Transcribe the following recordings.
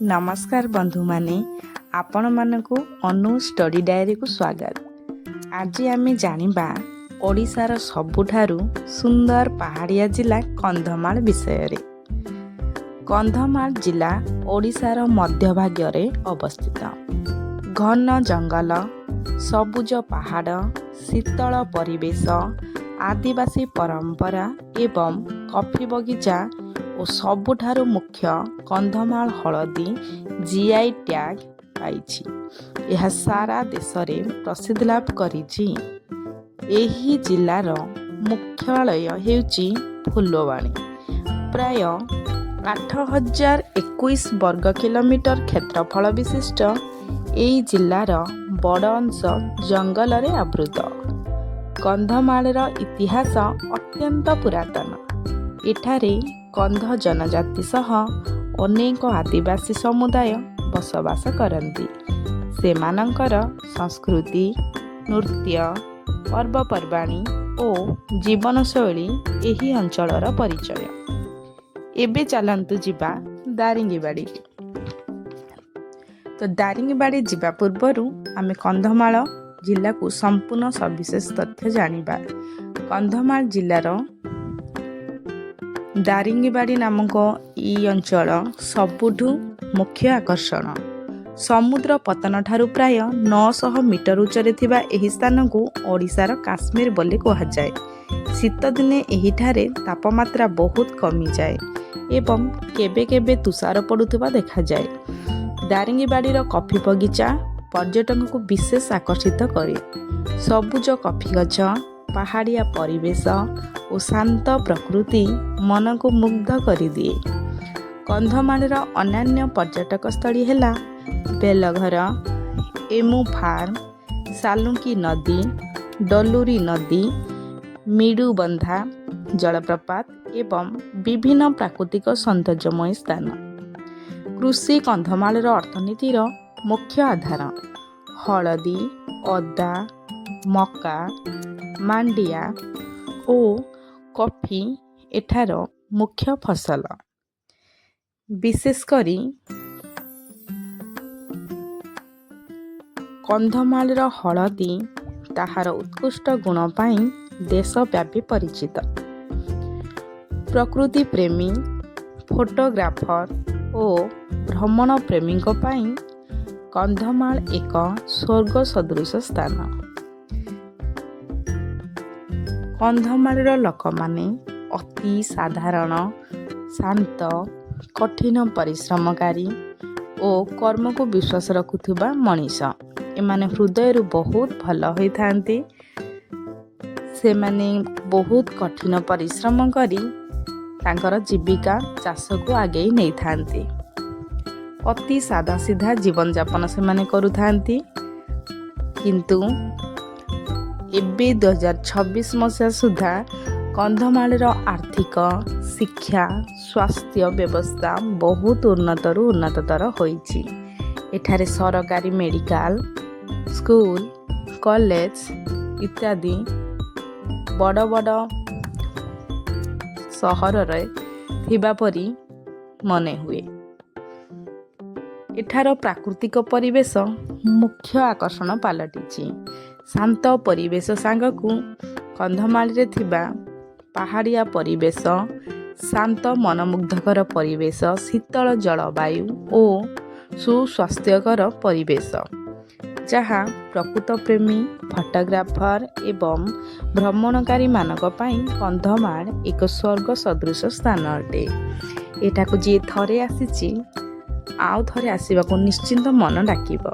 नमस्कार बंधु माने आपण मानकु अनु स्टडी डायरी को स्वागत। आज आम जानिबा ओडिशार सबुठारु सुंदर पहाड़िया जिला कंधमाल विषय रे। कंधमाल जिला ओडिशार मध्य भाग्य अवस्थित। घन जंगल, सबुज पहाड़, शीतल परिवेश, आदिवासी परंपरा एवं कॉफी बगीचा और सबुठारु मुख्य कंधमाल हलदी जीआई टैग पाइछि। यह सारा देश रे प्रसिद्ध लाभ करिछि। एही जिल्लार मुख्यालय हेउछि फुलवाणी। प्राय 8021 वर्ग किलोमीटर क्षेत्रफल विशिष्ट एही जिल्लार बड़ अंश जंगल रे आवृत। कंधमालर इतिहास अत्यंत पुरातन। एठारे कंध जनजाति सह अनेक आदिवासी समुदाय बसवास करती। सेमानंकर संस्कृति, नृत्य, पर्वपर्वाणी और जीवनशैली एही अंचलर परिचय। एबे चलंतु जिबा दारिंगीबाड़ी। तो दारिंगीबाड़ी जिबा पूर्वरु आमे कंधमाल जिल्ला को संपूर्ण सविशेष तथ्य जानिबा। कंधमाल जिल्लार दारिंगीबाड़ी नामक ई अंचल सबुठु मुख्य आकर्षण। समुद्र पतन ठारू प्राय 900 मीटर उच्चरे थिबा एही स्थान को ओडिशार काश्मीर बोली कहुए। शीत दिने एहिठारे तापमात्रा बहुत कमी जाए एवं केबे केबे तुषार पड़ुथिबा देखा जाए। दारिंगीबाड़ीर कॉफी बगीचा पर्यटक को विशेष आकर्षित करे। सबुज कॉफी गछ, पहाड़िया परिवेश और शांत प्रकृति मन को मुग्ध कर दिए। कंधमालर अन्यान्य पर्यटक स्थली है बेलघर, एमु फार्म, सालुंकी नदी, डलुरी नदी, मिडुबंधा जलप्रपात एवं विभिन्न प्राकृतिक सौंदर्यमय स्थान। कृषि कंधमालर अर्थनीतिर मुख्य आधार। हलदी, अदा, मका, मांडिया और कॉफी एठार मुख्य फसल। विशेषकरी कंधमालर हलदी ताहार उत्कृष्ट गुण पाई देशव्यापी परिचित। प्रकृति प्रेमी, फोटोग्राफर और भ्रमण प्रेमी पाई कंधमाल एक स्वर्ग सदृश स्थान। कंधमालर लोक माने अति साधारण, शांत, कठिन परिश्रमकारी और कर्म को विश्वास रखुथिबा मनीष। एमाने हृदय बहुत भल होई थांती। से माने बहुत कठिन परिश्रम करी तांकर जीविका चाष को आगे नहीं थांती। अति सादा सीधा जीवन यापन से माने करू थांती। किंतु एबे 2026 मसीहा सुधा कंधमालर आर्थिक, शिक्षा, स्वास्थ्य व्यवस्था बहुत उन्नतरू उन्नततर होईछि। एठारे सरकारी मेडिकल, स्कूल, कॉलेज इत्यादि बड़ बड़ सहर रे थिबा परी मने हुए। एठार प्राकृतिक परिवेश मुख्य आकर्षण पालटिछि। शांत परिवेश सांगकु कंधमाल रे थिबा पहाड़िया परिवेश, शांत मनमुग्धकर परिवेश, शीतल जलवायु और सुस्वास्थ्यकर परिवेश जहाँ प्रकृत प्रेमी, फोटोग्राफर एवं भ्रमणकारी मानक पाई कंधमाल एक स्वर्ग सदृश स्थान अटे। एटाकु जी थरे आसीची आउ थरे आसीबाकु निश्चिंत मन डाकिब।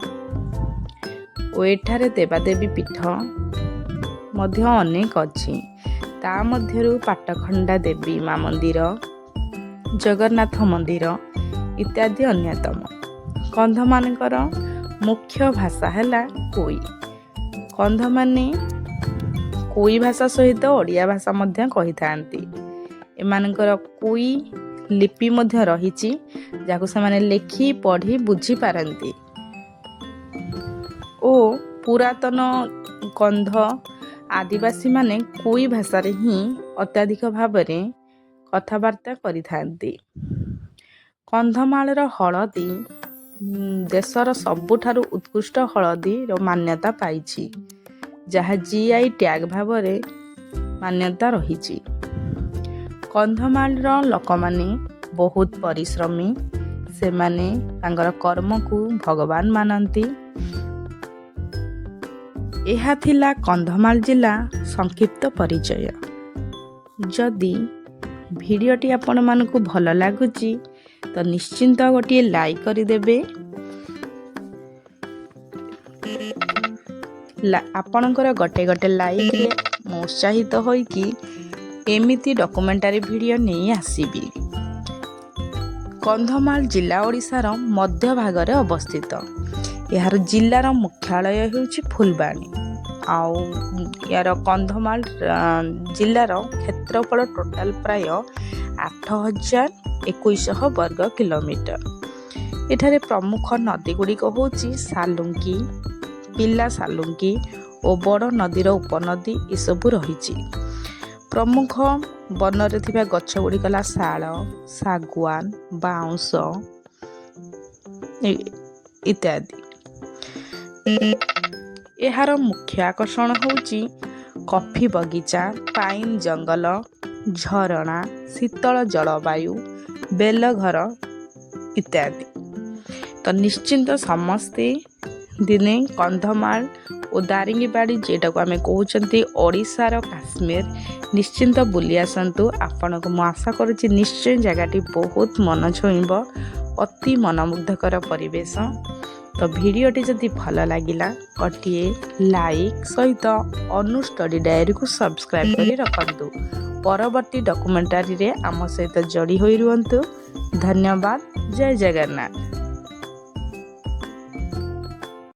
ओ एठारे देवादेवी पीठ मध्य अनेक अछि। ता मध्यरु पाटखंडा देवी माँ मंदिर, जगन्नाथ मंदिर इत्यादि अन्यतम। कंधमालकर मुख्य भाषा हैला कोई। कंध माने कोई भाषा सहित ओडिया भाषा मध्य कहि थांती। एमानकर कोई लिपि मध्य रहिछि जाको से माने लेखि पढ़ी बुझी पारंती। ओ पुरातन कंध आदिवासी माने कोई भाषा रे ही अत्याधिक भाव में कथबार्ता करि थांती। କନ୍ଧମାଳର ହଳଦୀ ଦେଶର ସବୁଠାରୁ ଉତ୍କୃଷ୍ଟ ହଳଦୀର ମାନ୍ୟତା ପାଇଛି, ଯାହା GI ଟ୍ୟାଗ ଭାବରେ ମାନ୍ୟତା ରହିଛି। କନ୍ଧମାଳର ଲୋକମାନେ ବହୁତ ପରିଶ୍ରମୀ। ସେମାନେ ତାଙ୍କର କର୍ମକୁ ଭଗବାନ ମାନନ୍ତି। ଏହା ଥିଲା କନ୍ଧମାଳ ଜିଲ୍ଲା ସଂକ୍ଷିପ୍ତ ପରିଚୟ। ଯଦି ଭିଡ଼ିଓଟି ଆପଣମାନଙ୍କୁ ଭଲ ଲାଗୁଛି ତ ନିଶ୍ଚିନ୍ତ ଗୋଟିଏ ଲାଇକ୍ କରିଦେବେ। ଆପଣଙ୍କର ଗୋଟେ ଲାଇକ୍ରେ ମୁଁ ଉତ୍ସାହିତ ହୋଇକି ଏମିତି ଡକୁମେଣ୍ଟାରୀ ଭିଡ଼ିଓ ନେଇ ଆସିବି। କନ୍ଧମାଳ ଜିଲ୍ଲା ଓଡ଼ିଶାର ମଧ୍ୟ ଭାଗରେ ଅବସ୍ଥିତ। ଏହାର ଜିଲ୍ଲାର ମୁଖ୍ୟାଳୟ ହେଉଛି ଫୁଲବାଣୀ। ଆଉ ଏହାର କନ୍ଧମାଳ ଜିଲ୍ଲାର କ୍ଷେତ୍ରଫଳ ଟୋଟାଲ ପ୍ରାୟ 8,2100 ବର୍ଗ କିଲୋମିଟର। ଏଠାରେ ପ୍ରମୁଖ ନଦୀ ଗୁଡ଼ିକ ହେଉଛି ସାଲୁଙ୍କି, ପିଲା ସାଲୁଙ୍କି ଓ ବଡ଼ ନଦୀର ଉପନଦୀ ଏସବୁ ରହିଛି। ପ୍ରମୁଖ ବନରେ ଥିବା ଗଛ ଗୁଡ଼ିକ ହେଲା ଶାଳ, ଶାଗୁଆନ, ବାଉଁଶ ଇତ୍ୟାଦି। ଏହାର ମୁଖ୍ୟ ଆକର୍ଷଣ ହେଉଛି କଫି ବଗିଚା, ପାଇନ ଜଙ୍ଗଲ, ଝରଣା, ଶୀତଳ ଜଳବାୟୁ, ବେଲଘର ଇତ୍ୟାଦି। ତ ନିଶ୍ଚିନ୍ତ ସମସ୍ତେ ଦିନେ କନ୍ଧମାଳ ଓ ଦାରିଙ୍ଗିବାଡ଼ି, ଯେଟାକୁ ଆମେ କହୁଛନ୍ତି ଓଡ଼ିଶାର କାଶ୍ମୀର, ନିଶ୍ଚିନ୍ତ ବୁଲି ଆସନ୍ତୁ। ଆପଣଙ୍କୁ ମୁଁ ଆଶା କରୁଛି ନିଶ୍ଚୟ ଜାଗାଟି ବହୁତ ମନ ଛୁଇଁବ। ଅତି ମନମୁଗ୍ଧକର ପରିବେଶ। ତ ଭିଡ଼ିଓଟି ଯଦି ଭଲ ଲାଗିଲା ଗୋଟିଏ ଲାଇକ୍ ସହିତ ଅନୁ ଷ୍ଟଡି ଡାଏରୀକୁ ସବସ୍କ୍ରାଇବ୍ କରି ରଖନ୍ତୁ। ପରବର୍ତ୍ତୀ ଡକୁମେଣ୍ଟାରୀରେ ଆମ ସହିତ ଯୋଡ଼ି ହୋଇ ରୁହନ୍ତୁ। ଧନ୍ୟବାଦ। ଜୟ ଜଗନ୍ନାଥ।